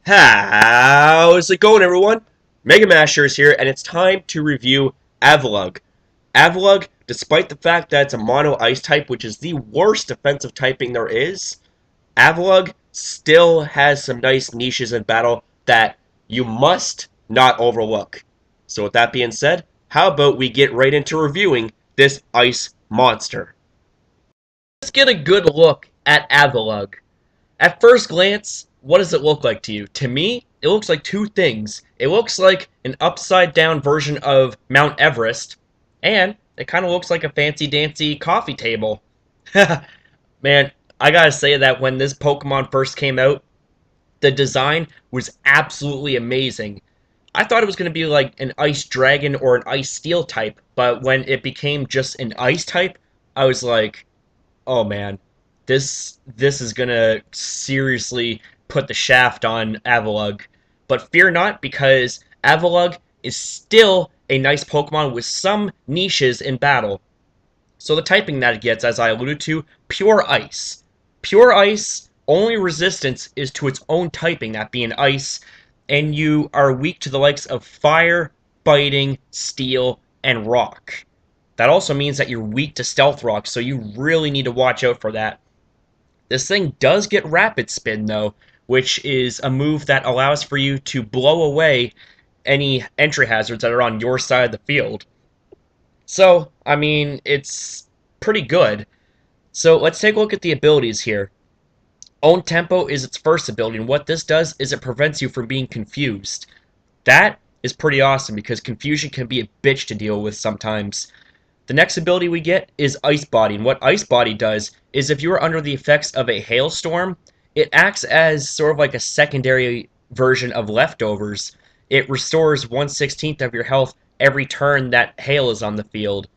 How's it going, everyone? Mega Master is here, and it's time to review Avalugg. Avalugg, despite the fact that it's a mono ice type, which is the worst defensive typing there is, Avalugg still has some nice niches in battle that you must not overlook. So with that being said, how about we get right into reviewing this ice monster? Let's get a good look at Avalugg. At first glance, what does it look like to you? To me, it looks like two things. It looks like an upside down version of Mount Everest, and it kind of looks like a fancy dancy coffee table. Man, I gotta say that when this Pokemon first came out, the design was absolutely amazing. I thought it was going to be like an ice dragon or an ice steel type, but when it became just an ice type, I was like, oh man, this is gonna seriously put the shaft on Avalugg. But fear not, because Avalugg is still a nice Pokemon with some niches in battle. So the typing that it gets, as I alluded to, pure ice. Pure ice, only resistance is to its own typing, that being ice, and you are weak to the likes of fire, biting, steel, and rock. That also means that you're weak to stealth rock, so you really need to watch out for that. This thing does get rapid spin though, which is a move that allows for you to blow away any entry hazards that are on your side of the field. So, I mean, it's pretty good. So let's take a look at the abilities here. Own Tempo is its first ability, and what this does is it prevents you from being confused. That is pretty awesome because confusion can be a bitch to deal with sometimes. The next ability we get is Ice Body, and what Ice Body does is if you are under the effects of a hailstorm, it acts as sort of like a secondary version of Leftovers. It restores 1/16 of your health every turn that hail is on the field.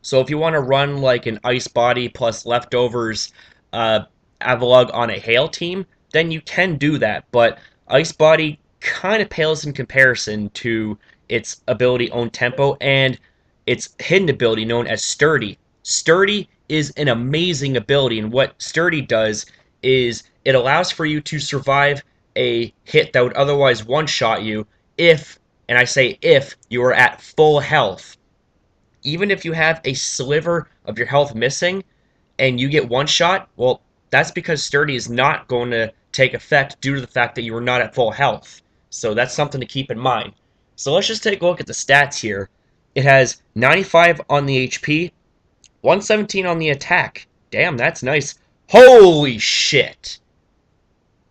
So if you want to run like an Ice Body plus Leftovers Avalugg on a hail team, then you can do that, but Ice Body kind of pales in comparison to its ability Own Tempo and its hidden ability known as Sturdy. Sturdy is an amazing ability, and what Sturdy does is it allows for you to survive a hit that would otherwise one-shot you if, and I say if, you are at full health. Even if you have a sliver of your health missing and you get one shot, well, that's because Sturdy is not going to take effect due to the fact that you are not at full health. So that's something to keep in mind. So let's just take a look at the stats here. It has 95 on the HP, 117 on the attack. Damn, that's nice. Holy shit!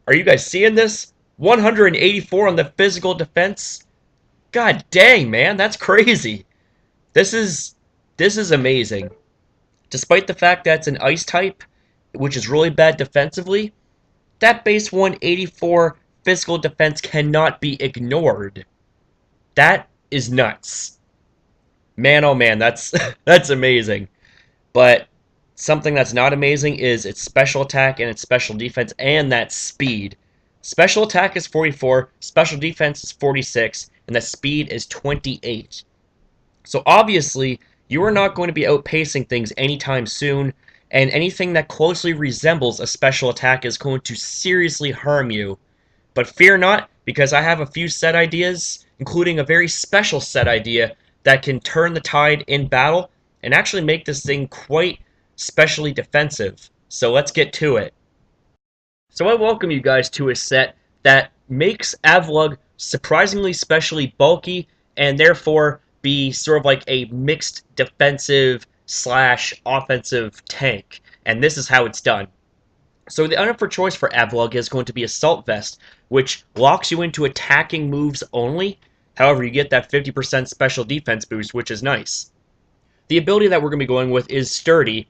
Are you guys seeing this? 184 on the physical defense? God dang, man, that's crazy. This is this is amazing. Despite the fact that it's an ice type, which is really bad defensively, that base 184 physical defense cannot be ignored. That is nuts. Man, oh man, that's that's amazing. But something that's not amazing is its special attack and its special defense and that speed. Special attack is 44, special defense is 46, and the speed is 28. So obviously, you are not going to be outpacing things anytime soon, and anything that closely resembles a special attack is going to seriously harm you. But fear not, because I have a few set ideas, including a very special set idea that can turn the tide in battle and actually make this thing quite specially defensive. So let's get to it. So I welcome you guys to a set that makes Avalugg surprisingly specially bulky and therefore be sort of like a mixed defensive slash offensive tank. And this is how it's done. So the item for choice for Avalugg is going to be Assault Vest, which locks you into attacking moves only. However, you get that 50% special defense boost, which is nice. The ability that we're going to be going with is Sturdy.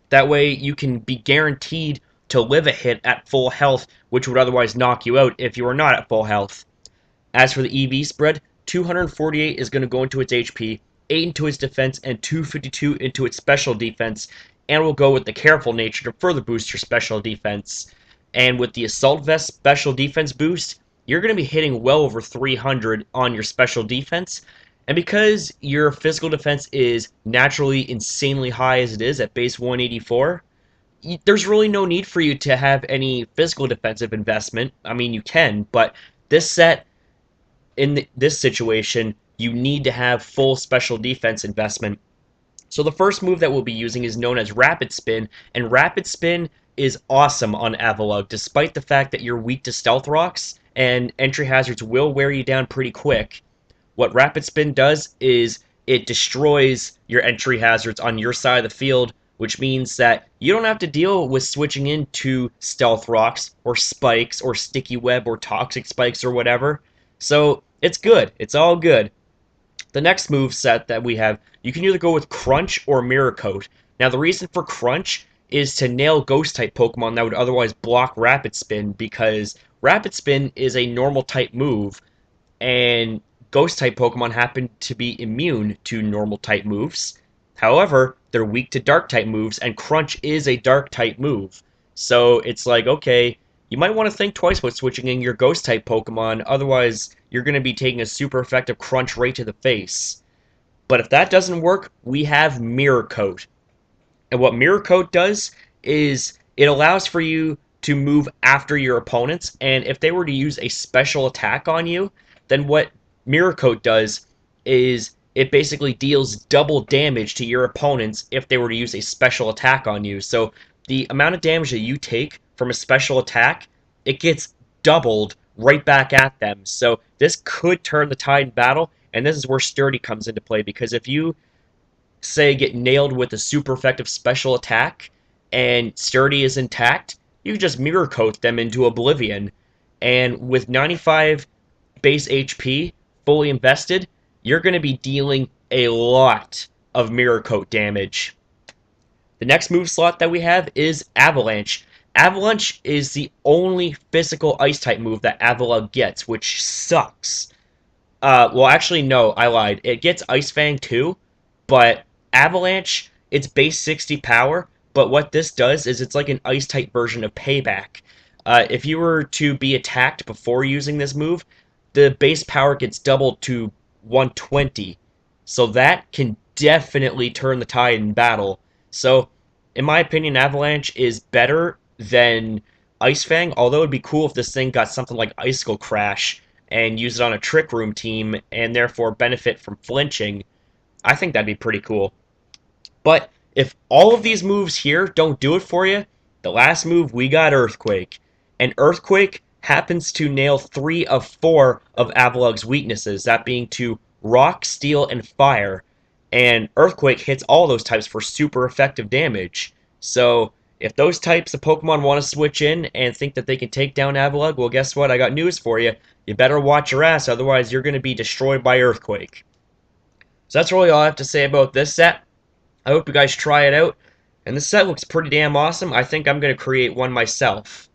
That way you can be guaranteed to live a hit at full health, which would otherwise knock you out if you are not at full health. As for the EV spread, 248 is going to go into its HP, 8 into its defense, and 252 into its special defense, and we'll go with the careful nature to further boost your special defense. And with the Assault Vest special defense boost, you're going to be hitting well over 300 on your special defense, and because your physical defense is naturally insanely high as it is at base 184, there's really no need for you to have any physical defensive investment. I mean, you can, but this set, in this situation, you need to have full special defense investment. So the first move that we'll be using is known as Rapid Spin, and Rapid Spin is awesome on Avalugg, despite the fact that you're weak to stealth rocks, and entry hazards will wear you down pretty quick. What Rapid Spin does is it destroys your entry hazards on your side of the field, which means that you don't have to deal with switching into stealth rocks or spikes or sticky web or toxic spikes or whatever. So it's good. It's all good. The next move set that we have, you can either go with Crunch or Mirror Coat. Now the reason for Crunch is to nail ghost type Pokemon that would otherwise block Rapid Spin, because Rapid Spin is a normal type move, and ghost type Pokemon happen to be immune to normal type moves. However, they're weak to dark type moves, and Crunch is a dark type move. So it's like, okay, you might want to think twice about switching in your ghost type Pokemon, otherwise you're going to be taking a super effective Crunch right to the face. But if that doesn't work, we have Mirror Coat. And what Mirror Coat does is it allows for you to move after your opponents, and if they were to use a special attack on you, then what Mirror Coat does is it basically deals double damage to your opponents if they were to use a special attack on you. So the amount of damage that you take from a special attack, it gets doubled right back at them. So this could turn the tide in battle, and this is where Sturdy comes into play, because if you, say, get nailed with a super effective special attack and Sturdy is intact, you can just Mirror Coat them into oblivion. And with 95 base HP fully invested, you're going to be dealing a lot of Mirror Coat damage. The next move slot that we have is Avalanche. Avalanche is the only physical ice type move that Avalugg gets, which sucks. Well, actually, no, I lied. It gets Ice Fang too, but Avalanche, it's base 60 power, but what this does is it's like an ice type version of Payback. If you were to be attacked before using this move, the base power gets doubled to 120. So that can definitely turn the tide in battle. So, in my opinion, Avalanche is better than Ice Fang, although it'd be cool if this thing got something like Icicle Crash and use it on a Trick Room team and therefore benefit from flinching. I think that'd be pretty cool. But if all of these moves here don't do it for you, the last move we got Earthquake. And Earthquake happens to nail 3 of 4 of Avalugg's weaknesses, that being to Rock, Steel, and Fire. And Earthquake hits all those types for super effective damage. So if those types of Pokemon want to switch in and think that they can take down Avalugg, well, guess what? I got news for you. You better watch your ass, otherwise you're going to be destroyed by Earthquake. So that's really all I have to say about this set. I hope you guys try it out. And this set looks pretty damn awesome. I think I'm going to create one myself.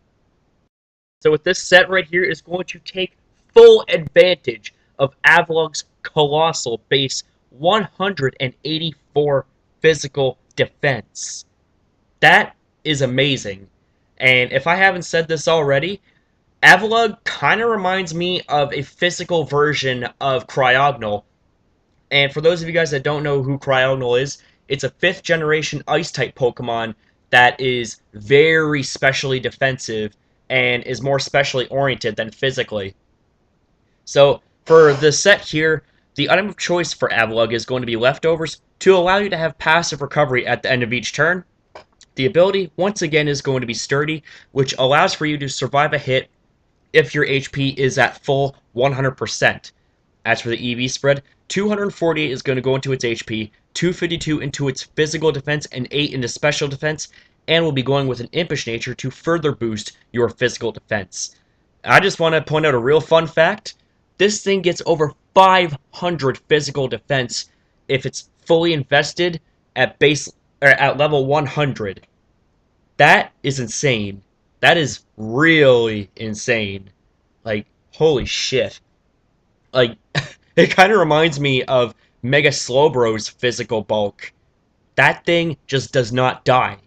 So with this set right here is going to take full advantage of Avalugg's colossal base 184 physical defense. That is amazing. And if I haven't said this already, Avalugg kind of reminds me of a physical version of Cryogonal. And for those of you guys that don't know who Cryogonal is, it's a 5th generation Ice-type Pokemon that is very specially defensive and is more specially oriented than physically. So for the set here, the item of choice for Avalugg is going to be Leftovers to allow you to have passive recovery at the end of each turn. The ability, once again, is going to be Sturdy, which allows for you to survive a hit if your HP is at full 100%. As for the EV spread, 248 is going to go into its HP, 252 into its physical defense, and 8 into special defense, and we'll be going with an Impish Nature to further boost your physical defense. I just want to point out a real fun fact. This thing gets over 500 physical defense if it's fully invested at at level 100. That is insane. That is really insane. Like, holy shit. Like, it kind of reminds me of Mega Slowbro's physical bulk. That thing just does not die.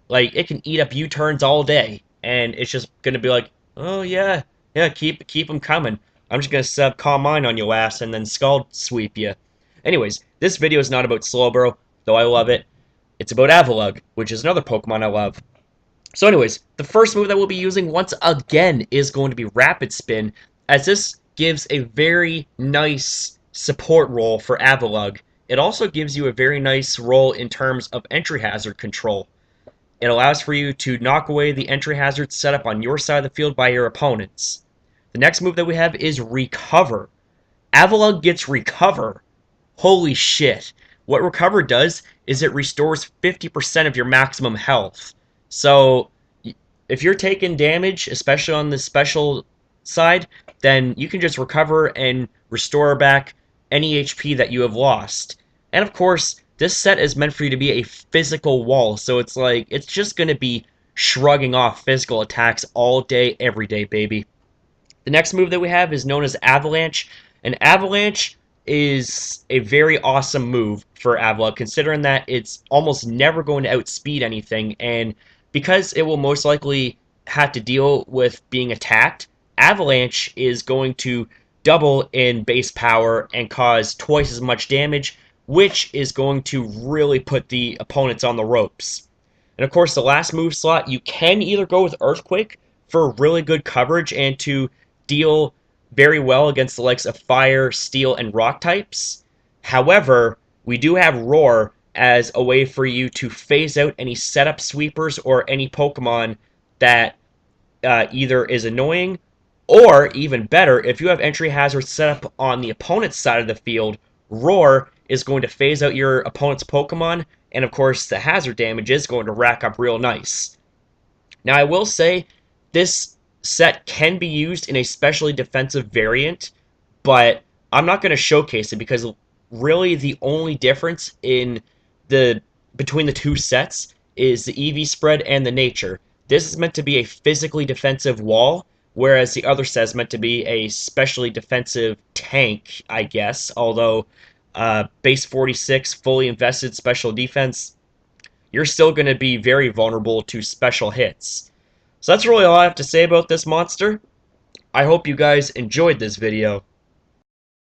Like, it can eat up U-turns all day, and it's just gonna be like, oh yeah, keep them coming. I'm just gonna sub Calm Mind on your ass and then Scald Sweep you. Anyways, this video is not about Slowbro, though I love it. It's about Avalugg, which is another Pokemon I love. So anyways, the first move that we'll be using once again is going to be Rapid Spin, as this gives a very nice support role for Avalugg. It also gives you a very nice role in terms of entry hazard control. It allows for you to knock away the entry hazards set up on your side of the field by your opponents. The next move that we have is Recover. Avalugg gets Recover. Holy shit. What Recover does is it restores 50% of your maximum health. So, if you're taking damage, especially on the special side, then you can just recover and restore back any HP that you have lost. And of course, this set is meant for you to be a physical wall, so it's like, it's just going to be shrugging off physical attacks all day, every day, baby. The next move that we have is known as Avalanche. And Avalanche is a very awesome move for Avalugg, considering that it's almost never going to outspeed anything, and because it will most likely have to deal with being attacked, Avalanche is going to double in base power and cause twice as much damage, which is going to really put the opponents on the ropes. And of course, the last move slot, you can either go with Earthquake for really good coverage and to deal very well against the likes of fire, steel, and rock types. However, we do have Roar as a way for you to phase out any setup sweepers or any Pokemon that either is annoying, or even better, if you have entry hazards set up on the opponent's side of the field, Roar is going to phase out your opponent's Pokemon, and of course the hazard damage is going to rack up real nice. Now I will say, this set can be used in a specially defensive variant, but I'm not going to showcase it because really the only difference in the between the two sets is the EV spread and the nature. This is meant to be a physically defensive wall, whereas the other set is meant to be a specially defensive tank, I guess, although base 46, fully invested special defense, you're still going to be very vulnerable to special hits. So that's really all I have to say about this monster. I hope you guys enjoyed this video.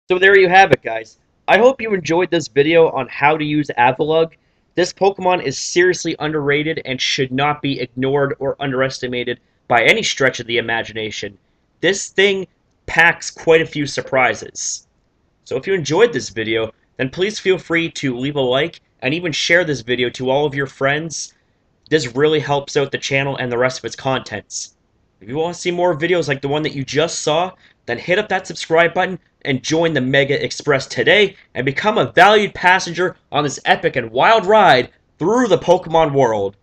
So there you have it, guys. I hope you enjoyed this video on how to use Avalugg. This Pokemon is seriously underrated and should not be ignored or underestimated by any stretch of the imagination. This thing packs quite a few surprises. So if you enjoyed this video, then please feel free to leave a like and even share this video to all of your friends. This really helps out the channel and the rest of its contents. If you want to see more videos like the one that you just saw, then hit up that subscribe button and join the Mega Express today and become a valued passenger on this epic and wild ride through the Pokemon world.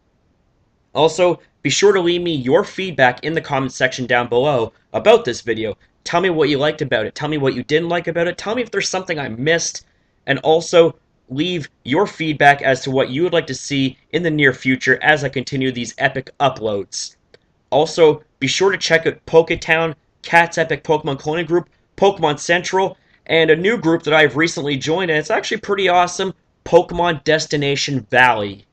Also, be sure to leave me your feedback in the comment section down below about this video. Tell me what you liked about it. Tell me what you didn't like about it. Tell me if there's something I missed. And also, leave your feedback as to what you would like to see in the near future as I continue these epic uploads. Also, be sure to check out Poketown, Cat's Epic Pokemon Cloning Group, Pokemon Central, and a new group that I've recently joined, and it's actually pretty awesome, Pokemon Destination Valley.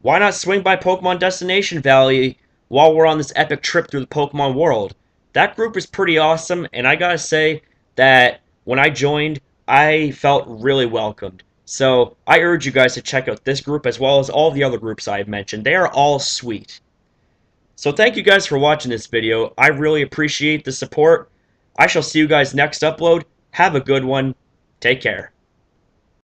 Why not swing by Pokemon Destination Valley while we're on this epic trip through the Pokemon world? That group is pretty awesome, and I gotta say that when I joined, I felt really welcomed. So I urge you guys to check out this group as well as all the other groups I've mentioned. They are all sweet. So thank you guys for watching this video. I really appreciate the support. I shall see you guys next upload. Have a good one. Take care.